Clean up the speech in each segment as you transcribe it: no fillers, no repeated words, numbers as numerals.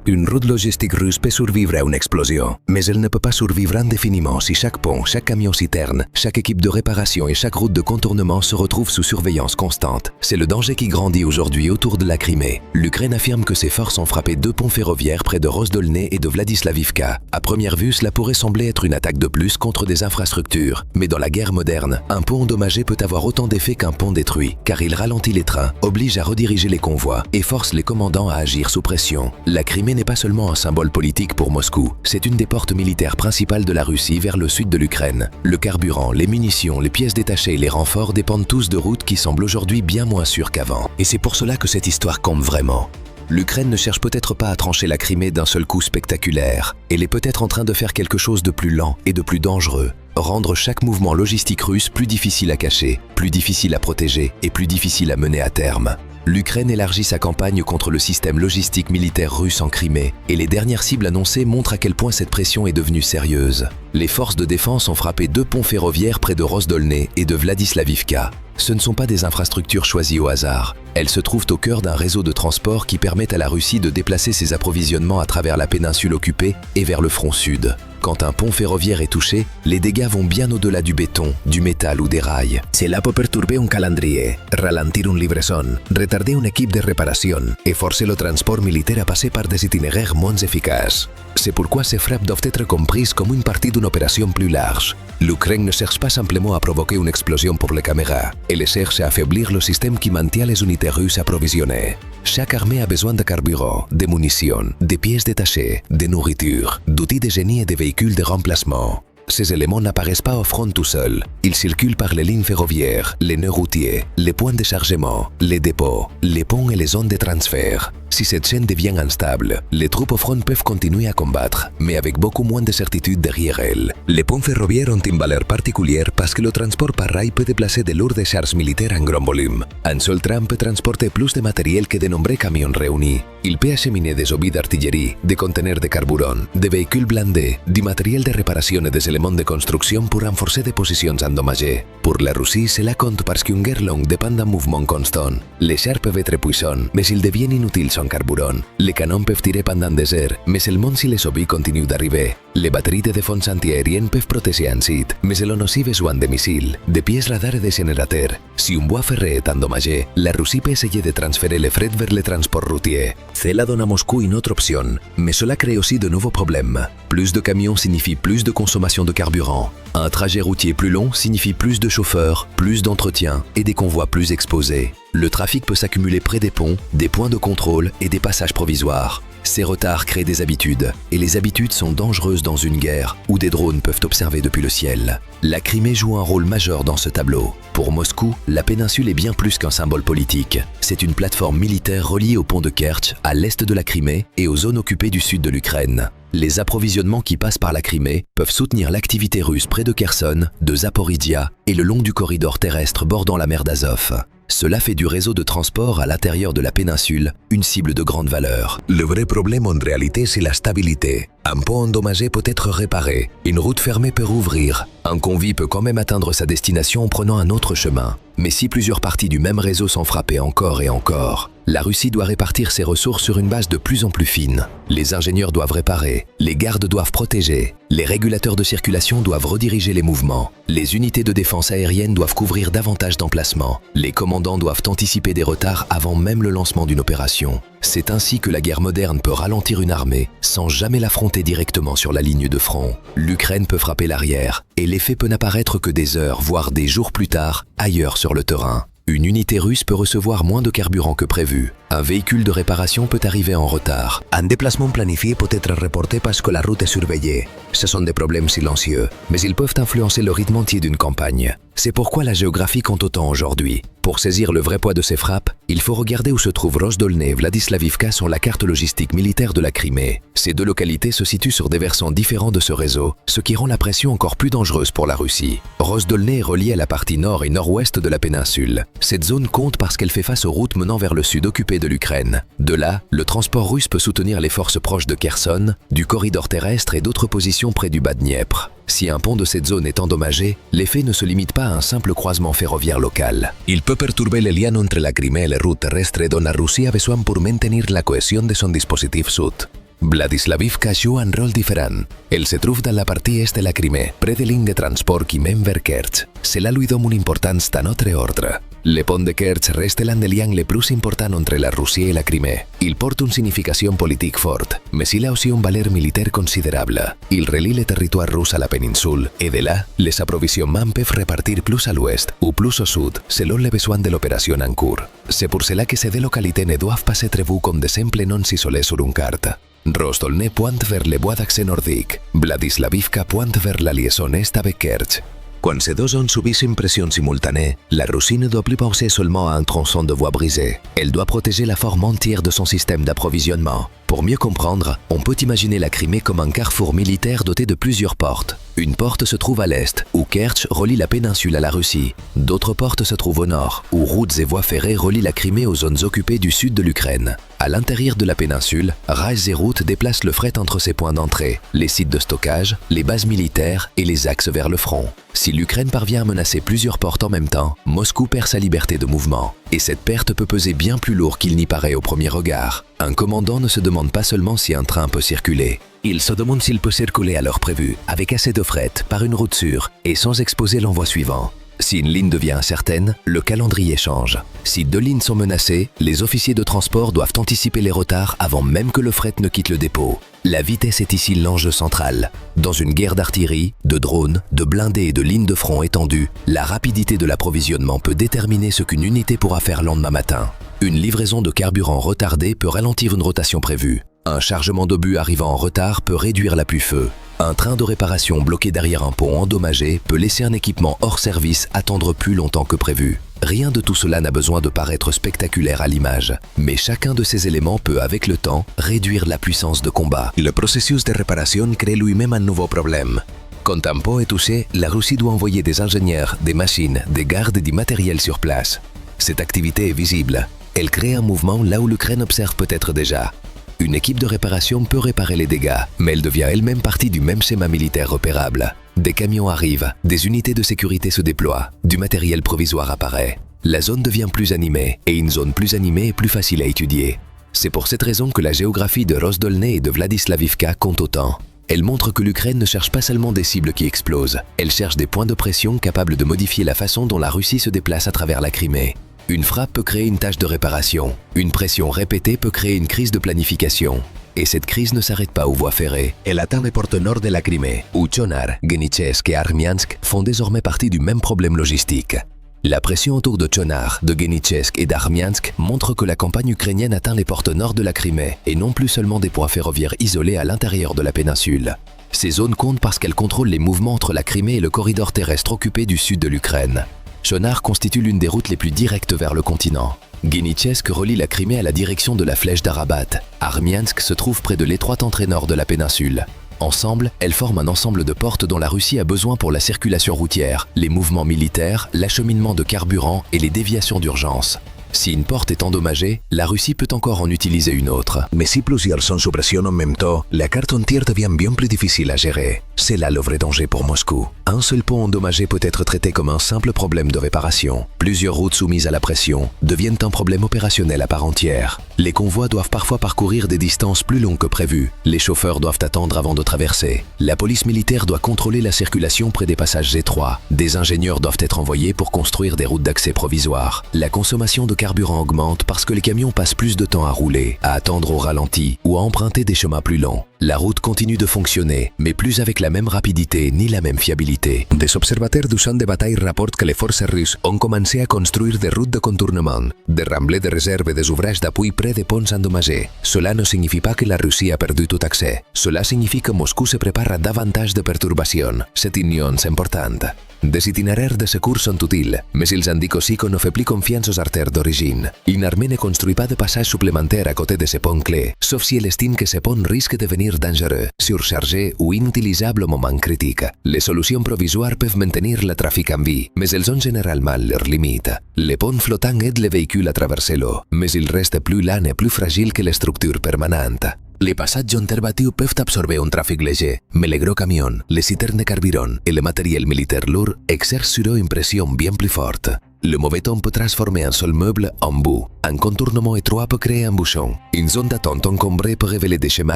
Une route logistique russe peut survivre à une explosion, mais elle ne peut pas survivre indéfiniment si chaque pont, chaque camion-citerne, chaque équipe de réparation et chaque route de contournement se retrouvent sous surveillance constante. C'est le danger qui grandit aujourd'hui autour de la Crimée. L'Ukraine affirme que ses forces ont frappé 2 ponts ferroviaires près de Rozdolné et de Vladislavivka. À première vue, cela pourrait sembler être une attaque de plus contre des infrastructures. Mais dans la guerre moderne, un pont endommagé peut avoir autant d'effet qu'un pont détruit, car il ralentit les trains, oblige à rediriger les convois et force les commandants à agir sous pression. La Crimée n'est pas seulement un symbole politique pour Moscou, c'est une des portes militaires principales de la Russie vers le sud de l'Ukraine. Le carburant, les munitions, les pièces détachées et les renforts dépendent tous de routes qui semblent aujourd'hui bien moins sûres qu'avant. Et c'est pour cela que cette histoire compte vraiment. L'Ukraine ne cherche peut-être pas à trancher la Crimée d'un seul coup spectaculaire. Elle est peut-être en train de faire quelque chose de plus lent et de plus dangereux. Rendre chaque mouvement logistique russe plus difficile à cacher, plus difficile à protéger et plus difficile à mener à terme. L'Ukraine élargit sa campagne contre le système logistique militaire russe en Crimée et les dernières cibles annoncées montrent à quel point cette pression est devenue sérieuse. Les forces de défense ont frappé 2 ponts ferroviaires près de Rozdolné et de Vladislavivka. Ce ne sont pas des infrastructures choisies au hasard. Elles se trouvent au cœur d'un réseau de transport qui permet à la Russie de déplacer ses approvisionnements à travers la péninsule occupée et vers le front sud. Quand un pont ferroviaire est touché, les dégâts vont bien au-delà du béton, du métal ou des rails. Cela peut perturber un calendrier, ralentir une livraison, retarder une équipe de réparation et forcer le transport militaire à passer par des itinéraires moins efficaces. C'est pourquoi ces frappes doivent être comprises comme une partie d'une opération plus large. L'Ukraine ne cherche pas simplement à provoquer une explosion pour les caméras, elle cherche à affaiblir le système qui maintient les unités russes approvisionnées. Chaque armée a besoin de carburant, de munitions, de pièces détachées, de nourriture, d'outils de génie et de véhicules de remplacement. Ces éléments n'apparaissent pas au front tout seuls. Ils circulent par les lignes ferroviaires, les nœuds routiers, les points de chargement, les dépôts, les ponts et les zones de transfert. Si cette chaîne devient instable, les troupes au front peuvent continuer à combattre, mais avec beaucoup moins de certitude derrière elles. Les ponts ferroviaires ont une valeur particulière parce que le transport par rail peut déplacer de lourdes charges militaires en grand volume. Un seul train peut transporter plus de matériel que de nombreux camions réunis. Il peut acheminer des obus d'artillerie, des conteneurs de carburant, des véhicules blindés, du matériel de réparation et des éléments de construction pour renforcer des positions endommagées. Pour la Russie, cela compte parce qu'une guerre longue dépend d'un mouvement constant. Les chars peuvent être puissants, mais ils deviennent inutiles sans carburant. Les canons peuvent tirer pendant des heures, mais seulement si les obus continuent d'arriver. Les batteries de défense antiaérienne peuvent protéger un site, mais elles ont aussi besoin de missiles, de pièces radar et de générateurs. Si un bois ferré est endommagé, la Russie peut essayer de transférer le fret vers le transport routier. Cela donne à Moscou une autre option, mais cela crée aussi de nouveaux problèmes. Plus de camions signifie plus de consommation de carburant. Un trajet routier plus long signifie plus de chauffeurs, plus d'entretien et des convois plus exposés. Le trafic peut s'accumuler près des ponts, des points de contrôle et des passages provisoires. Ces retards créent des habitudes, et les habitudes sont dangereuses dans une guerre où des drones peuvent observer depuis le ciel. La Crimée joue un rôle majeur dans ce tableau. Pour Moscou, la péninsule est bien plus qu'un symbole politique. C'est une plateforme militaire reliée au pont de Kertch, à l'est de la Crimée et aux zones occupées du sud de l'Ukraine. Les approvisionnements qui passent par la Crimée peuvent soutenir l'activité russe près de Kherson, de Zaporizhia et le long du corridor terrestre bordant la mer d'Azov. Cela fait du réseau de transport à l'intérieur de la péninsule une cible de grande valeur. Le vrai problème en réalité, c'est la stabilité. Un pont endommagé peut être réparé, une route fermée peut rouvrir, un convoi peut quand même atteindre sa destination en prenant un autre chemin. Mais si plusieurs parties du même réseau sont frappées encore et encore, la Russie doit répartir ses ressources sur une base de plus en plus fine. Les ingénieurs doivent réparer, les gardes doivent protéger, les régulateurs de circulation doivent rediriger les mouvements, les unités de défense aérienne doivent couvrir davantage d'emplacements, les commandants doivent anticiper des retards avant même le lancement d'une opération. C'est ainsi que la guerre moderne peut ralentir une armée sans jamais l'affronter directement sur la ligne de front. L'Ukraine peut frapper l'arrière et l'effet peut n'apparaître que des heures, voire des jours plus tard, ailleurs sur le terrain. Une unité russe peut recevoir moins de carburant que prévu. Un véhicule de réparation peut arriver en retard. Un déplacement planifié peut être reporté parce que la route est surveillée. Ce sont des problèmes silencieux, mais ils peuvent influencer le rythme entier d'une campagne. C'est pourquoi la géographie compte autant aujourd'hui. Pour saisir le vrai poids de ces frappes, il faut regarder où se trouvent Rozdolné et Vladislavivka sur la carte logistique militaire de la Crimée. Ces deux localités se situent sur des versants différents de ce réseau, ce qui rend la pression encore plus dangereuse pour la Russie. Rozdolné est relié à la partie nord et nord-ouest de la péninsule. Cette zone compte parce qu'elle fait face aux routes menant vers le sud occupé de l'Ukraine. De là, le transport russe peut soutenir les forces proches de Kherson, du corridor terrestre et d'autres positions près du bas Dniepr. Si un pont de cette zone est endommagé, l'effet ne se limite pas à un simple croisement ferroviaire local. Il peut perturber les liens entre la Crimée et les routes terrestres dont la Russie a besoin pour maintenir la cohésion de son dispositif sud. Vladislavivka joue un rôle différent. Elle se trouve dans la partie est de la Crimée, près des lignes de transport qui mènent vers Kerch. Cela lui donne une importance d'un autre ordre. Le pont de Kerch reste l'un des liens les plus importants entre la Russie et la Crimée. Il porte une signification politique forte, mais il a aussi une valeur militaire considérable. Il relie le territoire russe à la péninsule, et de là, les approvisionnements peuvent repartir plus à l'ouest ou plus au sud, selon les besoins de l'opération en cours. C'est pour cela que ces deux localités ne doivent pas être vues comme de simples noms isolés sur une carte. Rostolne pointe vers les bois d'accès nordique. Vladislavivka pointe vers la liaison est avec Kerch. Quand ces deux zones subissent une pression simultanée, la Russie ne doit plus penser seulement à un tronçon de voie brisé. Elle doit protéger la forme entière de son système d'approvisionnement. Pour mieux comprendre, on peut imaginer la Crimée comme un carrefour militaire doté de plusieurs portes. Une porte se trouve à l'est, où Kerch relie la péninsule à la Russie. D'autres portes se trouvent au nord, où routes et voies ferrées relient la Crimée aux zones occupées du sud de l'Ukraine. À l'intérieur de la péninsule, rails et routes déplacent le fret entre ces points d'entrée, les sites de stockage, les bases militaires et les axes vers le front. Si l'Ukraine parvient à menacer plusieurs portes en même temps, Moscou perd sa liberté de mouvement. Et cette perte peut peser bien plus lourd qu'il n'y paraît au premier regard. Un commandant ne se demande pas seulement si un train peut circuler. Il se demande s'il peut circuler à l'heure prévue, avec assez de fret, par une route sûre, et sans exposer l'envoi suivant. Si une ligne devient incertaine, le calendrier change. Si deux lignes sont menacées, les officiers de transport doivent anticiper les retards avant même que le fret ne quitte le dépôt. La vitesse est ici l'enjeu central. Dans une guerre d'artillerie, de drones, de blindés et de lignes de front étendues, la rapidité de l'approvisionnement peut déterminer ce qu'une unité pourra faire le lendemain matin. Une livraison de carburant retardée peut ralentir une rotation prévue. Un chargement d'obus arrivant en retard peut réduire l'appui-feu. Un train de réparation bloqué derrière un pont endommagé peut laisser un équipement hors service attendre plus longtemps que prévu. Rien de tout cela n'a besoin de paraître spectaculaire à l'image, mais chacun de ces éléments peut, avec le temps, réduire la puissance de combat. Le processus de réparation crée lui-même un nouveau problème. Quand un pont est touché, la Russie doit envoyer des ingénieurs, des machines, des gardes et du matériel sur place. Cette activité est visible. Elle crée un mouvement là où l'Ukraine observe peut-être déjà. Une équipe de réparation peut réparer les dégâts, mais elle devient elle-même partie du même schéma militaire repérable. Des camions arrivent, des unités de sécurité se déploient, du matériel provisoire apparaît. La zone devient plus animée, et une zone plus animée est plus facile à étudier. C'est pour cette raison que la géographie de Rostolne et de Vladislavivka compte autant. Elle montre que l'Ukraine ne cherche pas seulement des cibles qui explosent, elle cherche des points de pression capables de modifier la façon dont la Russie se déplace à travers la Crimée. Une frappe peut créer une tâche de réparation. Une pression répétée peut créer une crise de planification. Et cette crise ne s'arrête pas aux voies ferrées. Elle atteint les portes nord de la Crimée, où Chonar, Genichesk et Armiansk font désormais partie du même problème logistique. La pression autour de Chonar, de Genichesk et d'Armiansk montre que la campagne ukrainienne atteint les portes nord de la Crimée et non plus seulement des points ferroviaires isolés à l'intérieur de la péninsule. Ces zones comptent parce qu'elles contrôlent les mouvements entre la Crimée et le corridor terrestre occupé du sud de l'Ukraine. Chonar constitue l'une des routes les plus directes vers le continent. Genichesk relie la Crimée à la direction de la flèche d'Arabat. Armiansk se trouve près de l'étroite entrée nord de la péninsule. Ensemble, elles forment un ensemble de portes dont la Russie a besoin pour la circulation routière, les mouvements militaires, l'acheminement de carburant et les déviations d'urgence. Si une porte est endommagée, la Russie peut encore en utiliser une autre. Mais si plusieurs sont sous pression en même temps, la carte entière devient bien plus difficile à gérer. C'est là le vrai danger pour Moscou. Un seul pont endommagé peut être traité comme un simple problème de réparation. Plusieurs routes soumises à la pression deviennent un problème opérationnel à part entière. Les convois doivent parfois parcourir des distances plus longues que prévues. Les chauffeurs doivent attendre avant de traverser. La police militaire doit contrôler la circulation près des passages étroits. Des ingénieurs doivent être envoyés pour construire des routes d'accès provisoires. La consommation de carburant augmente parce que les camions passent plus de temps à rouler, à attendre au ralenti ou à emprunter des chemins plus longs. La route continue de fonctionner, mais plus avec la même rapidité ni la même fiabilité. Des observateurs du champ de bataille rapportent que les forces russes ont commencé à construire des routes de contournement, des remblais de réserve et des ouvrages d'appui près des ponts endommagés. Cela ne signifie pas que la Russie a perdu tout accès. Cela signifie que Moscou se prépare à davantage de perturbations. Cette union est importante. Des itinéraires de secours sont utiles, mais ils indiquent aussi qu'on ne fait plus confiance aux artères d'origine. Une armée ne construit pas de passage supplémentaire à côté de ces ponts clés, sauf si elle estime que ces ponts risquent de devenir dangereux, surchargés ou inutilisables au moment critique. Les solutions provisoires peuvent maintenir le trafic en vie, mais elles ont généralement leurs limites. Les ponts flottants aident les véhicules à traverser l'eau, mais ils restent plus lents et plus fragiles que les structures permanentes. Les passages interbattus peuvent absorber un trafic léger, mais les gros camions, les citernes de carburant et le matériel militaire lourd exercent sur eux une pression bien plus forte. Le mauvais temps peut transformer un seul meuble en boue. Un contournement étroit peut créer un bouchon. Une zone d'attente encombrée peut révéler des schémas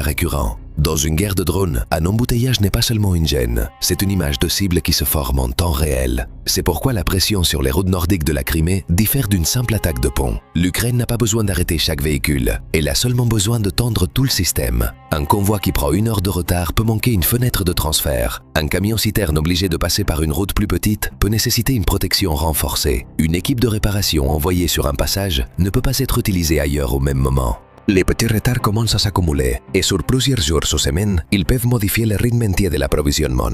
récurrents. Dans une guerre de drones, un embouteillage n'est pas seulement une gêne, c'est une image de cible qui se forme en temps réel. C'est pourquoi la pression sur les routes nordiques de la Crimée diffère d'une simple attaque de pont. L'Ukraine n'a pas besoin d'arrêter chaque véhicule, elle a seulement besoin de tendre tout le système. Un convoi qui prend 1 heure de retard peut manquer une fenêtre de transfert. Un camion-citerne obligé de passer par une route plus petite peut nécessiter une protection renforcée. Une équipe de réparation envoyée sur un passage ne peut pas être utilisée ailleurs au même moment. Les petits retards commencent à s'accumuler et sur plusieurs jours ou semaines, ils peuvent modifier le rythme entier de l'approvisionnement.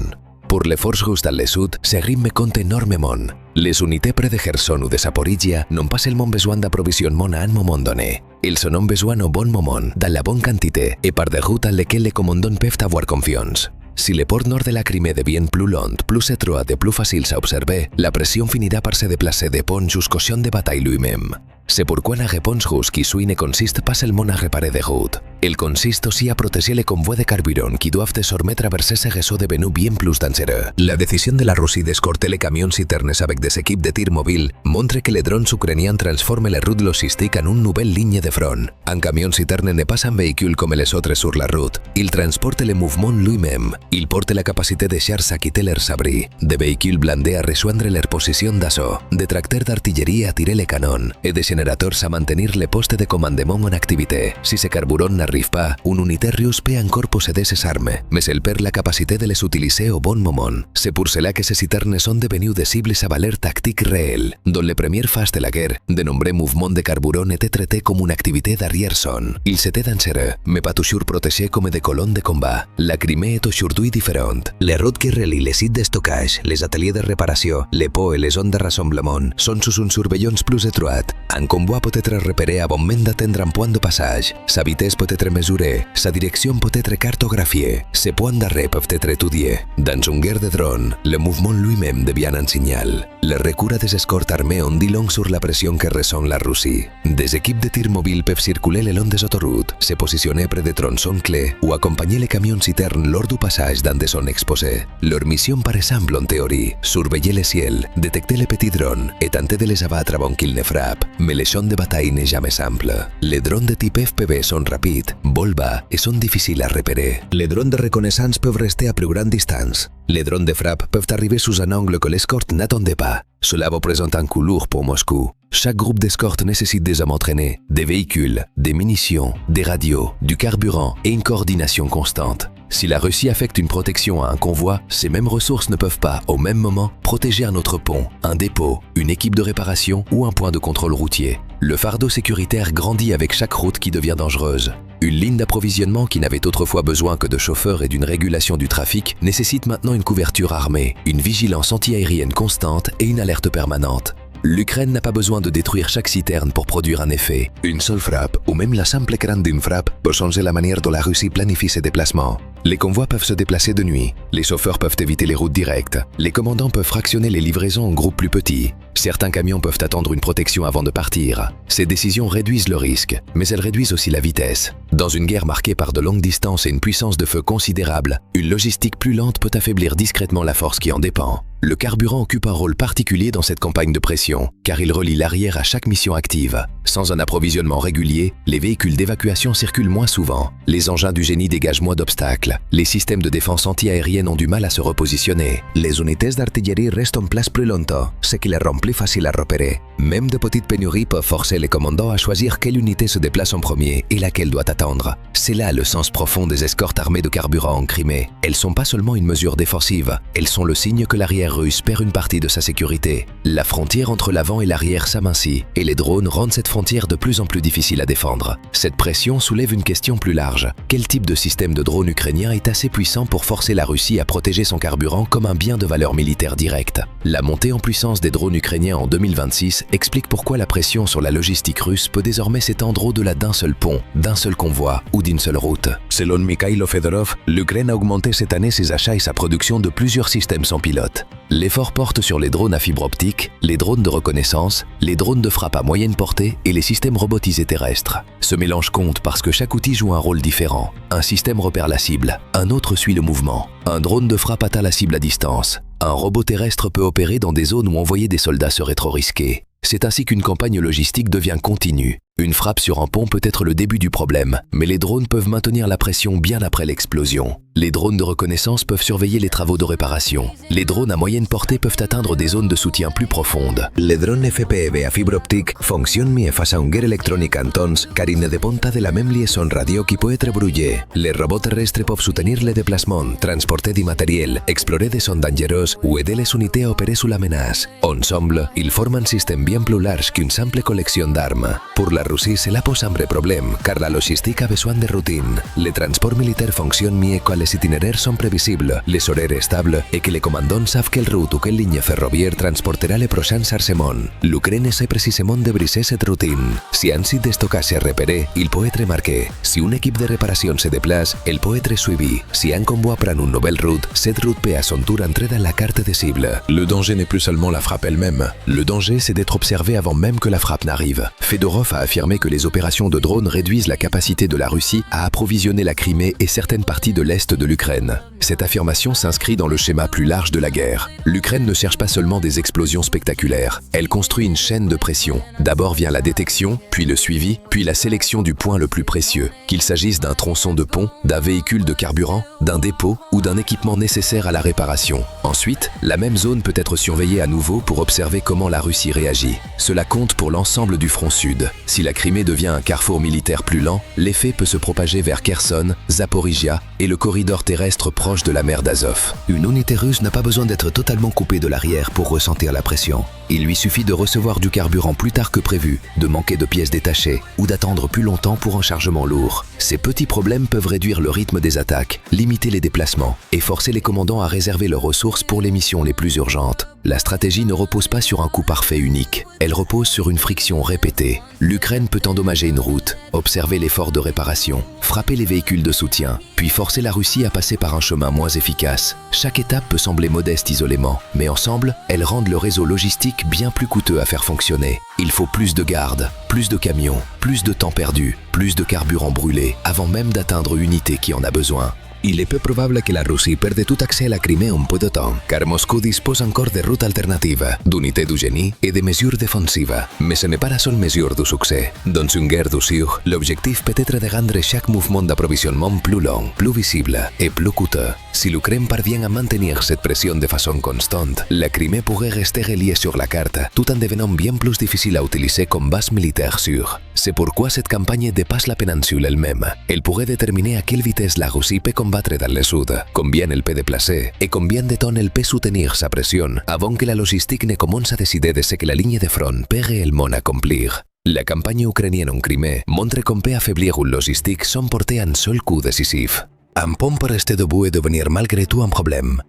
Pour les forces russes dans le sud, ce rythme compte énormément. Les unités près de Kherson ou de Zaporizhia n'ont pas seulement besoin d'approvisionnement à un moment donné. Ils en ont besoin au bon moment, dans la bonne quantité et par des routes à lesquelles les commandants peuvent avoir confiance. Si le port nord de la Crimée devient plus long, plus étroit et plus facile à observer, la pression finira par se déplacer des ponts jusqu'au champ de bataille lui-même. C'est pourquoi la réponse russe qui suit ne consiste pas seulement à réparer des routes. Elle consiste aussi à protéger les convois de carburant qui doivent désormais traverser ce réseau devenu bien plus dangereux. La décision de la Russie d'escorter les camions citernes avec des équipes de tir mobile montre que les drones ukrainiens transforment les routes logistiques en une nouvelle ligne de front. Un camion citerne n'est pas un véhicule comme les autres sur la route. Il transporte le mouvement lui-même. Il porte la capacité des chars à quitter leurs abris, des véhicules blindés à rejoindre leur position d'assaut, des tracteurs d'artillerie à tirer les canons et des générateurs à maintenir les postes de commandement en activité. Si ce carburant n'arrive pas, une unité russe peut encore posséder ces armes, mais elle perd la capacité de les utiliser au bon moment. C'est pour cela que ces citernes sont devenues des cibles à valeur tactique réelle. Dans les premières phases de la guerre, de nombreux mouvements de carburant étaient traités comme une activité d'arrière-zone. Ils étaient dangereux, mais pas toujours protégés comme des colonnes de combat. La Crimée est aujourd'hui différente. Les routes qui relient les sites de stockage, les ateliers de réparation, les pots et les zones de rassemblement sont sous une surveillance plus étroite. Un convoi peut être repéré avant même d'atteindre un point de passage. Sa vitesse peut être mesurée, sa direction peut être cartographiée. Ses points d'arrêt peuvent être étudiés. Dans une guerre de drones, le mouvement lui-même devient un signal. Le recours à des escortes armées en dit long sur la pression que ressent la Russie. Des équipes de tir mobile peuvent circuler le long des autoroutes, se positionner près des tronçons clés ou accompagner les camions citernes lors du passage dans des zones exposées. Leur mission par exemple en théorie, surveiller le ciel, détecter les petits drones et tenter de les abattre avant qu'ils ne frappent. Mais le champ de bataille n'est jamais simple. Les drones de type FPV sont rapides, volent bas et sont difficiles à repérer. Les drones de reconnaissance peuvent rester à plus grande distance. Les drones de frappe peuvent arriver sous un angle que l'escorte n'attendait pas. Cela représente un coût lourd pour Moscou. Chaque groupe d'escorte nécessite des hommes entraînés, des véhicules, des munitions, des radios, du carburant et une coordination constante. Si la Russie affecte une protection à un convoi, ces mêmes ressources ne peuvent pas, au même moment, protéger un autre pont, un dépôt, une équipe de réparation ou un point de contrôle routier. Le fardeau sécuritaire grandit avec chaque route qui devient dangereuse. Une ligne d'approvisionnement qui n'avait autrefois besoin que de chauffeurs et d'une régulation du trafic nécessite maintenant une couverture armée, une vigilance antiaérienne constante et une alerte permanente. L'Ukraine n'a pas besoin de détruire chaque citerne pour produire un effet. Une seule frappe, ou même la simple crainte d'une frappe, peut changer la manière dont la Russie planifie ses déplacements. Les convois peuvent se déplacer de nuit, les chauffeurs peuvent éviter les routes directes, les commandants peuvent fractionner les livraisons en groupes plus petits. Certains camions peuvent attendre une protection avant de partir. Ces décisions réduisent le risque, mais elles réduisent aussi la vitesse. Dans une guerre marquée par de longues distances et une puissance de feu considérable, une logistique plus lente peut affaiblir discrètement la force qui en dépend. Le carburant occupe un rôle particulier dans cette campagne de pression, car il relie l'arrière à chaque mission active. Sans un approvisionnement régulier, les véhicules d'évacuation circulent moins souvent, les engins du génie dégagent moins d'obstacles, les systèmes de défense antiaérienne ont du mal à se repositionner. Les unités d'artillerie restent en place plus longtemps, ce qui les rend plus faciles à repérer. Même de petites pénuries peuvent forcer les commandants à choisir quelle unité se déplace en premier et laquelle doit attendre. C'est là le sens profond des escortes armées de carburant en Crimée. Elles sont pas seulement une mesure défensive, elles sont le signe que l'arrière russe perd une partie de sa sécurité. La frontière entre l'avant et l'arrière s'amincit, et les drones rendent cette frontière de plus en plus difficile à défendre. Cette pression soulève une question plus large. Quel type de système de drone ukrainien est assez puissant pour forcer la Russie à protéger son carburant comme un bien de valeur militaire directe? La montée en puissance des drones ukrainiens en 2026 explique pourquoi la pression sur la logistique russe peut désormais s'étendre au-delà d'un seul pont, d'un seul convoi ou d'une seule route. Selon Mikhailo Fedorov, l'Ukraine a augmenté cette année ses achats et sa production de plusieurs systèmes sans pilote. L'effort porte sur les drones à fibre optique, les drones de reconnaissance, les drones de frappe à moyenne portée et les systèmes robotisés terrestres. Ce mélange compte parce que chaque outil joue un rôle différent. Un système repère la cible, un autre suit le mouvement. Un drone de frappe atteint la cible à distance. Un robot terrestre peut opérer dans des zones où envoyer des soldats serait trop risqué. C'est ainsi qu'une campagne logistique devient continue. Une frappe sur un pont peut être le début du problème, mais les drones peuvent maintenir la pression bien après l'explosion. Les drones de reconnaissance peuvent surveiller les travaux de réparation. Les drones à moyenne portée peuvent atteindre des zones de soutien plus profondes. Le drone FPV a fibra óptica fonctionne mieux face à une guerre électronique intense car il ne dépend pas de la même liaison radio qui peut être brouillée. Les robots terrestres peuvent soutenir les déplacements, transporter du matériel, explorer des zones dangereuses ou aider les unités à opérer sous la menace. Ensemble, ils forment un système bien plus large qu'une simple collection d'armes. Pour la Russie, cela pose un vrai problème, car la logistique a besoin de routine. Les transports militaires fonctionnent mieux quand les itinéraires sont prévisibles, les horaires stables et que les commandants savent quelle route ou quelle ligne ferroviaire transportera les prochains chargements. L'Ukraine essaie précisément de briser cette routine. Si un site de stockage est repéré, il peut être marqué. Si une équipe de réparation se déplace, elle peut être suivie. Si un convoi prend une nouvelle route, cette route peut à son tour entrer dans la carte de cible. Le danger n'est plus seulement la frappe elle-même. Le danger, c'est d'être observé avant même que la frappe n'arrive. Fedorov a affirmé que les opérations de drones réduisent la capacité de la Russie à approvisionner la Crimée et certaines parties de l'Est de l'Ukraine. Cette affirmation s'inscrit dans le schéma plus large de la guerre. L'Ukraine ne cherche pas seulement des explosions spectaculaires, elle construit une chaîne de pression. D'abord vient la détection, puis le suivi, puis la sélection du point le plus précieux, qu'il s'agisse d'un tronçon de pont, d'un véhicule de carburant, d'un dépôt ou d'un équipement nécessaire à la réparation. Ensuite, la même zone peut être surveillée à nouveau pour observer comment la Russie réagit. Cela compte pour l'ensemble du front sud. Si la Crimée devient un carrefour militaire plus lent, l'effet peut se propager vers Kherson, Zaporizhia et le corridor terrestre proche de la mer d'Azov. Une unité russe n'a pas besoin d'être totalement coupée de l'arrière pour ressentir la pression. Il lui suffit de recevoir du carburant plus tard que prévu, de manquer de pièces détachées ou d'attendre plus longtemps pour un chargement lourd. Ces petits problèmes peuvent réduire le rythme des attaques, limiter les déplacements et forcer les commandants à réserver leurs ressources pour les missions les plus urgentes. La stratégie ne repose pas sur un coup parfait unique. Elle repose sur une friction répétée. L'Ukraine peut endommager une route, observer l'effort de réparation, frapper les véhicules de soutien, puis forcer la Russie à passer par un chemin moins efficace. Chaque étape peut sembler modeste isolément, mais ensemble, elles rendent le réseau logistique bien plus coûteux à faire fonctionner. Il faut plus de gardes, plus de camions, plus de temps perdu, plus de carburant brûlé, avant même d'atteindre une unité qui en a besoin. Il est peu probable que la Russie perde tout accès à la Crimée en peu de temps, car Moscou dispose encore de routes alternatives, d'unités du génie et de mesures défensives. Mais ce n'est pas la seule mesure du succès. Dans une guerre d'usure, l'objectif peut être de rendre chaque mouvement d'approvisionnement plus long, plus visible et plus coûteux. Si l'Ukraine parvient à maintenir cette pression de façon constante, la Crimée pourrait rester reliée sur la carte, tout en devenant bien plus difficile à utiliser comme base militaire sûre. C'est pourquoi cette campagne dépasse la péninsule elle-même. Elle pourrait déterminer à quelle vitesse la Russie peut combattre dans le sud, combien elle peut déplacer et combien de temps elle peut soutenir sa pression avant que la logistique ne commence à décider de ce que la ligne de front peut réellement accomplir. La campagne ukrainienne en Crimée montre qu'on peut affaiblir une logistique sans porter un seul coup décisif. Un pont peut rester debout et devenir malgré tout un problème.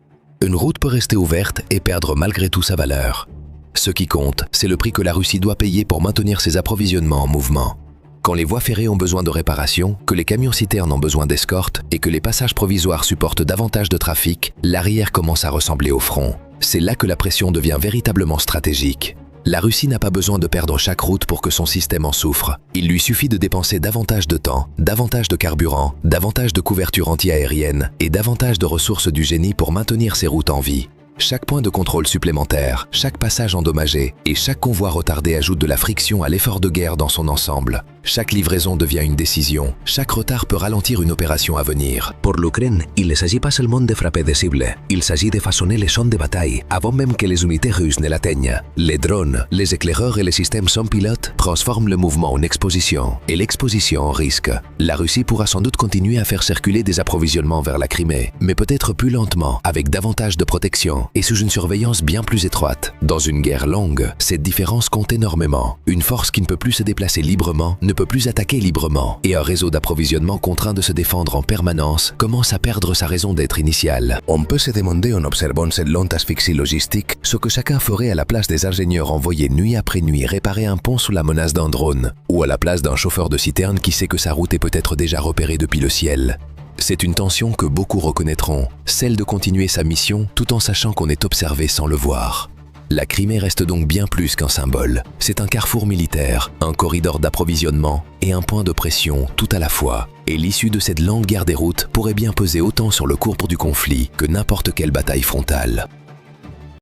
Une route peut rester ouverte et perdre malgré tout sa valeur. Ce qui compte, c'est le prix que la Russie doit payer pour maintenir ses approvisionnements en mouvement. Quand les voies ferrées ont besoin de réparation, que les camions-citernes ont besoin d'escorte et que les passages provisoires supportent davantage de trafic, l'arrière commence à ressembler au front. C'est là que la pression devient véritablement stratégique. La Russie n'a pas besoin de perdre chaque route pour que son système en souffre. Il lui suffit de dépenser davantage de temps, davantage de carburant, davantage de couverture anti-aérienne et davantage de ressources du génie pour maintenir ses routes en vie. Chaque point de contrôle supplémentaire, chaque passage endommagé et chaque convoi retardé ajoute de la friction à l'effort de guerre dans son ensemble. Chaque livraison devient une décision. Chaque retard peut ralentir une opération à venir. Pour l'Ukraine, il ne s'agit pas seulement de frapper des cibles. Il s'agit de façonner les champs de bataille avant même que les unités russes ne l'atteignent. Les drones, les éclaireurs et les systèmes sans pilote transforment le mouvement en exposition et l'exposition en risque. La Russie pourra sans doute continuer à faire circuler des approvisionnements vers la Crimée, mais peut-être plus lentement, avec davantage de protection et sous une surveillance bien plus étroite. Dans une guerre longue, cette différence compte énormément. Une force qui ne peut plus se déplacer librement ne peut plus attaquer librement, et un réseau d'approvisionnement contraint de se défendre en permanence commence à perdre sa raison d'être initiale. On peut se demander en observant cette lente asphyxie logistique ce que chacun ferait à la place des ingénieurs envoyés nuit après nuit réparer un pont sous la menace d'un drone, ou à la place d'un chauffeur de citerne qui sait que sa route est peut-être déjà repérée depuis le ciel. C'est une tension que beaucoup reconnaîtront, celle de continuer sa mission tout en sachant qu'on est observé sans le voir. La Crimée reste donc bien plus qu'un symbole. C'est un carrefour militaire, un corridor d'approvisionnement et un point de pression tout à la fois. Et l'issue de cette longue guerre des routes pourrait bien peser autant sur le cours du conflit que n'importe quelle bataille frontale.